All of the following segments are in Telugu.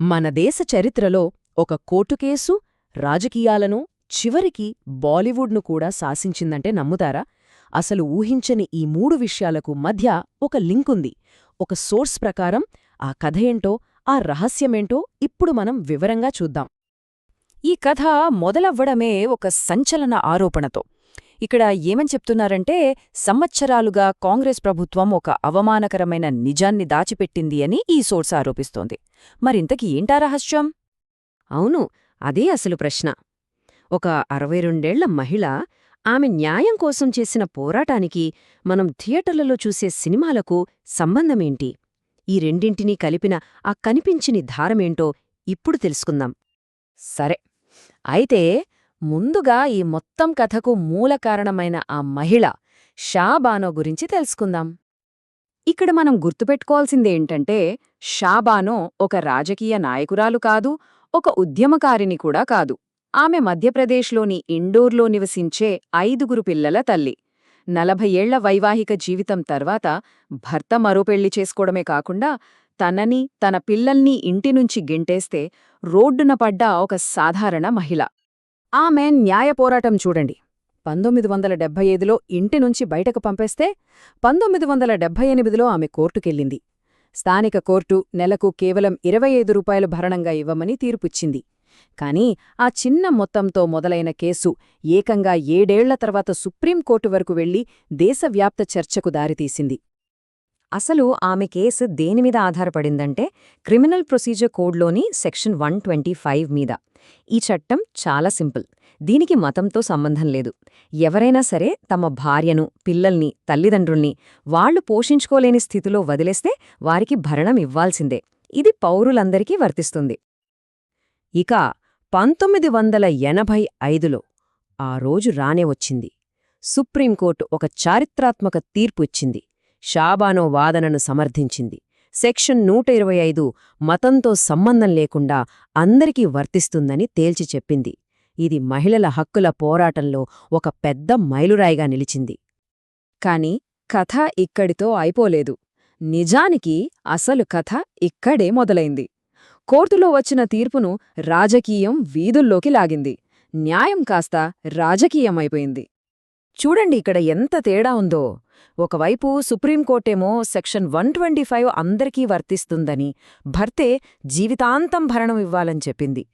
మన దేశ చరిత్రలో ఒక కోర్టు కేసు రాజకీయాలను చివరికి బాలీవుడ్ను కూడా శాసించిందంటే నమ్ముతారా? అసలు ఊహించని ఈ మూడు విషయాలకు మధ్య ఒక లింకుంది. ఒక సోర్స్ ప్రకారం ఆ కథ ఏంటో, ఆ రహస్యమేంటో ఇప్పుడు మనం వివరంగా చూద్దాం. ఈ కథ మొదలవ్వడమే ఒక సంచలన ఆరోపణతో. ఇక్కడ ఏమని చెప్తున్నారంటే, సంవత్సరాలుగా కాంగ్రెస్ ప్రభుత్వం ఒక అవమానకరమైన నిజాన్ని దాచిపెట్టింది అని ఈ సోర్స్ ఆరోపిస్తోంది. మరింతకీ ఏంటా రహస్యం? అవును, అదే అసలు ప్రశ్న. ఒక 62ఏళ్ల మహిళ, ఆమె న్యాయం కోసం చేసిన పోరాటానికి మనం థియేటర్లలో చూసే సినిమాలకు సంబంధమేంటి? ఈ రెండింటినీ కలిపిన ఆ కనిపించని ధారమేంటో ఇప్పుడు తెలుసుకుందాం. సరే, అయితే ముందుగా ఈ మొత్తం కథకు మూల కారణమైన ఆ మహిళ షా బానో గురించి తెలుసుకుందాం. ఇక్కడ మనం గుర్తుపెట్టుకోవాల్సిందేంటంటే, షా బానో ఒక రాజకీయ నాయకురాలు కాదు, ఒక ఉద్యమకారిని కూడా కాదు. ఆమె మధ్యప్రదేశ్లోని ఇండోర్లో నివసించే 5 పిల్లల తల్లి. 40 ఏళ్ల వైవాహిక జీవితం తర్వాత భర్త మరో పెళ్లి చేసుకోవడమే కాకుండా తనని, తన పిల్లల్ని ఇంటినుంచి గెంటేస్తే రోడ్డున పడ్డ ఒక సాధారణ మహిళ. ఆమె న్యాయ పోరాటం చూడండి. 1975లో ఇంటినుంచి బయటకు పంపేస్తే 1978లో ఆమె కోర్టుకెళ్ళింది. స్థానిక కోర్టు నెలకు కేవలం 25 రూపాయలు భరణంగా ఇవ్వమని తీర్పుచ్చింది. కాని ఆ చిన్న మొత్తంతో మొదలైన కేసు ఏకంగా 7 ఏళ్ల తర్వాత సుప్రీంకోర్టు వరకు వెళ్లి దేశవ్యాప్త చర్చకు దారితీసింది. అసలు ఆమె కేసు దేనిమీద ఆధారపడిందంటే, క్రిమినల్ ప్రొసీజర్ కోడ్లోని సెక్షన్ 125 మీద. ఈ చట్టం చాలా సింపుల్. దీనికి మతంతో సంబంధం లేదు. ఎవరైనా సరే తమ భార్యను, పిల్లల్ని, తల్లిదండ్రుల్ని వాళ్లు పోషించుకోలేని స్థితిలో వదిలేస్తే వారికి భరణం ఇవ్వాల్సిందే. ఇది పౌరులందరికీ వర్తిస్తుంది. ఇక 1985లో ఆ రోజు రానే వచ్చింది. సుప్రీంకోర్టు ఒక చారిత్రాత్మక తీర్పు ఇచ్చింది. షా బానో వాదనను సమర్థించింది. సెక్షన్ 125 మతంతో సంబంధం లేకుండా అందరికీ వర్తిస్తుందని తేల్చి చెప్పింది. ఇది మహిళల హక్కుల పోరాటంలో ఒక పెద్ద మైలురాయిగా నిలిచింది. కాని కథ ఇక్కడితో అయిపోలేదు. నిజానికి అసలు కథ ఇక్కడే మొదలైంది. కోర్టులో వచ్చిన తీర్పును రాజకీయం వీధుల్లోకి లాగింది. న్యాయం కాస్త రాజకీయమైపోయింది. చూడండి ఇక్కడ ఎంత తేడా ఉందో. ఒకవైపు సుప్రీంకోర్టేమో సెక్షన్ 125 అందరికీ వర్తిస్తుందని, భర్తే జీవితాంతం భరణం ఇవ్వాలని చెప్పింది.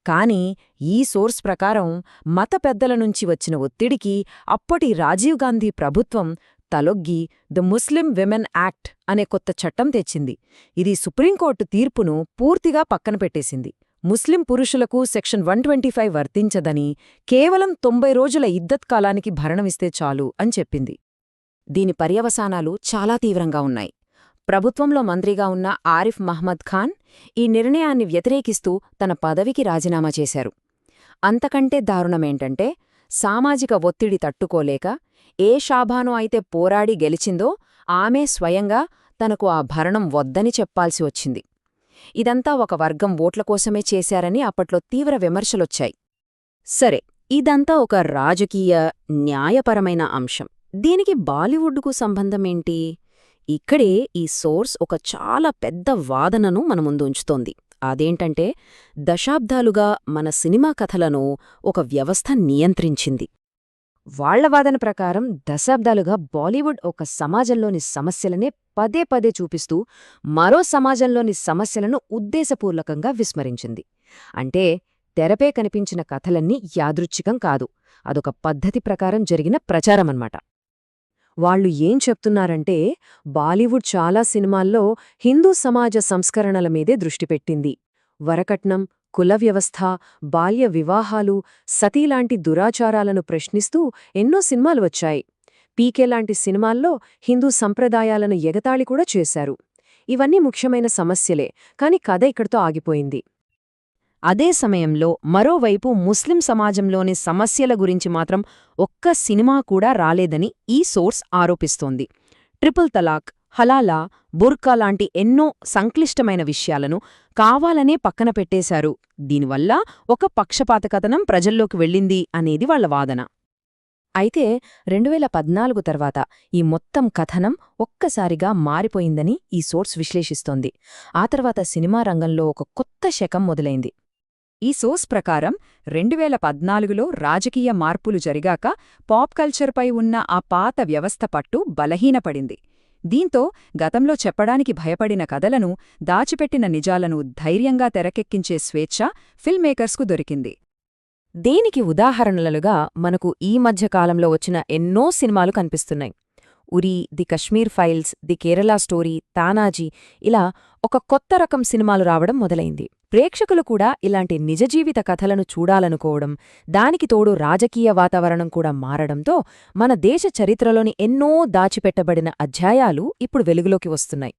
కాని ఈ సోర్స్ ప్రకారం మత పెద్దల నుంచి వచ్చిన ఒత్తిడికి అప్పటి రాజీవ్ గాంధీ ప్రభుత్వం తలొగ్గి ద ముస్లిం విమెన్ యాక్ట్ అనే కొత్త చట్టం తెచ్చింది. ఇది సుప్రీంకోర్టు తీర్పును పూర్తిగా పక్కన పెట్టేసింది. ముస్లిం పురుషులకు సెక్షన్ 125 వర్తించదని, కేవలం 90 రోజుల ఇద్దత్ కాలానికి భరణమిస్తే చాలు అని చెప్పింది. దీని పర్యవసానాలు చాలా తీవ్రంగా ఉన్నాయి. ప్రభుత్వంలో మంత్రిగా ఉన్న ఆరిఫ్ మహ్మద్ ఖాన్ ఈ నిర్ణయాన్ని వ్యతిరేకిస్తూ తన పదవికి రాజీనామా చేశారు. అంతకంటే దారుణమేంటంటే, సామాజిక ఒత్తిడి తట్టుకోలేక ఏ షాబానో అయితే పోరాడి గెలిచిందో ఆమె స్వయంగా తనకు ఆ భరణం వద్దని చెప్పాల్సి వచ్చింది. ఇదంతా ఒక వర్గం ఓట్ల కోసమే చేశారని అప్పట్లో తీవ్ర విమర్శలొచ్చాయి. సరే, ఇదంతా ఒక రాజకీయ, న్యాయపరమైన అంశం. దీనికి బాలీవుడ్కు సంబంధమేంటి? ఇక్కడే ఈ సోర్స్ ఒక చాలా పెద్ద వాదనను మన ముందు ఉంచుతోంది. అదేంటంటే, దశాబ్దాలుగా మన సినిమా కథలను ఒక వ్యవస్థ నియంత్రించింది. వాళ్ల వాదన ప్రకారం దశాబ్దాలుగా బాలీవుడ్ ఒక సమాజంలోని సమస్యలనే పదే పదే చూపిస్తూ మరో సమాజంలోని సమస్యలను ఉద్దేశపూర్వకంగా విస్మరించింది. అంటే తెరపై కనిపించిన కథలన్నీ యాదృచ్ఛికం కాదు, అదొక పద్ధతి ప్రకారం జరిగిన ప్రచారమన్నమాట. వాళ్లు ఏం చెప్తున్నారంటే, బాలీవుడ్ చాలా సినిమాల్లో హిందూ సమాజ సంస్కరణల మీదే దృష్టిపెట్టింది. వరకట్నం, కుల వ్యవస్థ, బాల్య వివాహాలు, సతీలాంటి దురాచారాలను ప్రశ్నిస్తూ ఎన్నో సినిమాలు వచ్చాయి. పీకే లాంటి సినిమాల్లో హిందూ సంప్రదాయాలను ఎగతాళి కూడా చేశారు. ఇవన్నీ ముఖ్యమైన సమస్యలే, కాని కథ ఇక్కడితో ఆగిపోయింది. అదే సమయంలో మరోవైపు ముస్లిం సమాజంలోని సమస్యల గురించి మాత్రం ఒక్క సినిమా కూడా రాలేదని ఈ సోర్స్ ఆరోపిస్తోంది. ట్రిపుల్ తలాక్, హలాలా, బుర్కా లాంటి ఎన్నో సంక్లిష్టమైన విషయాలను కావాలనే పక్కన పెట్టేశారు. దీనివల్ల ఒక పక్షపాత కథనం ప్రజల్లోకి వెళ్ళింది అనేది వాళ్ల వాదన. అయితే 2014 తర్వాత ఈ మొత్తం కథనం ఒక్కసారిగా మారిపోయిందని ఈ సోర్స్ విశ్లేషిస్తోంది. ఆ తర్వాత సినిమా రంగంలో ఒక కొత్త శకం మొదలైంది. ఈ సోర్స్ ప్రకారం 2014లో రాజకీయ మార్పులు జరిగాక పాప్ కల్చర్పై ఉన్న ఆ పాత వ్యవస్థ పట్టు బలహీనపడింది. దీంతో గతంలో చెప్పడానికి భయపడిన కథలను, దాచిపెట్టిన నిజాలను ధైర్యంగా తెరకెక్కించే స్వేచ్ఛ ఫిల్మ్మేకర్స్కు దొరికింది. దీనికి ఉదాహరణలుగా మనకు ఈ మధ్య కాలంలో వచ్చిన ఎన్నో సినిమాలు కనిపిస్తున్నాయి. Uri, the Kashmir files, the Kerala story, Tanhaji, ఇలా ఒక కొత్త రకం సినిమాలు రావడం మొదలైంది. ప్రేక్షకులు కూడా ఇలాంటి నిజజీవిత కథలను చూడాలనుకోవడం, దానికి తోడు రాజకీయ వాతావరణం కూడా మారడంతో మన దేశ చరిత్రలోని ఎన్నో దాచిపెట్టబడిన అధ్యాయాలు ఇప్పుడు వెలుగులోకి వస్తున్నాయి.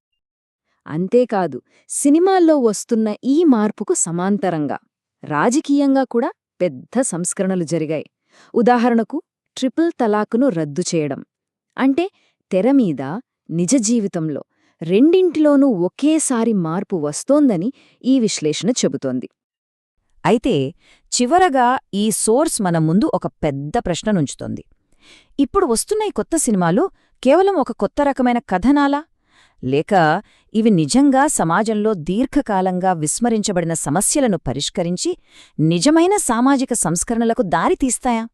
అంతేకాదు, సినిమాల్లో వస్తున్న ఈ మార్పుకు సమాంతరంగా రాజకీయంగా కూడా పెద్ద సంస్కరణలు జరిగాయి. ఉదాహరణకు ట్రిపుల్ తలాకును రద్దు చేయడం. అంటే తెరమీద, నిజ జీవితంలో రెండింటిలోనూ ఒకేసారి మార్పు వస్తోందని ఈ విశ్లేషణ చెబుతోంది. అయితే చివరగా ఈ సోర్స్ మన ముందు ఒక పెద్ద ప్రశ్ననుంచుతోంది. ఇప్పుడు వస్తున్న ఈ కొత్త సినిమాలు కేవలం ఒక కొత్త రకమైన కథనాలా? లేక ఇవి నిజంగా సమాజంలో దీర్ఘకాలంగా విస్మరించబడిన సమస్యలను పరిష్కరించి నిజమైన సామాజిక సంస్కరణలకు దారితీస్తాయా?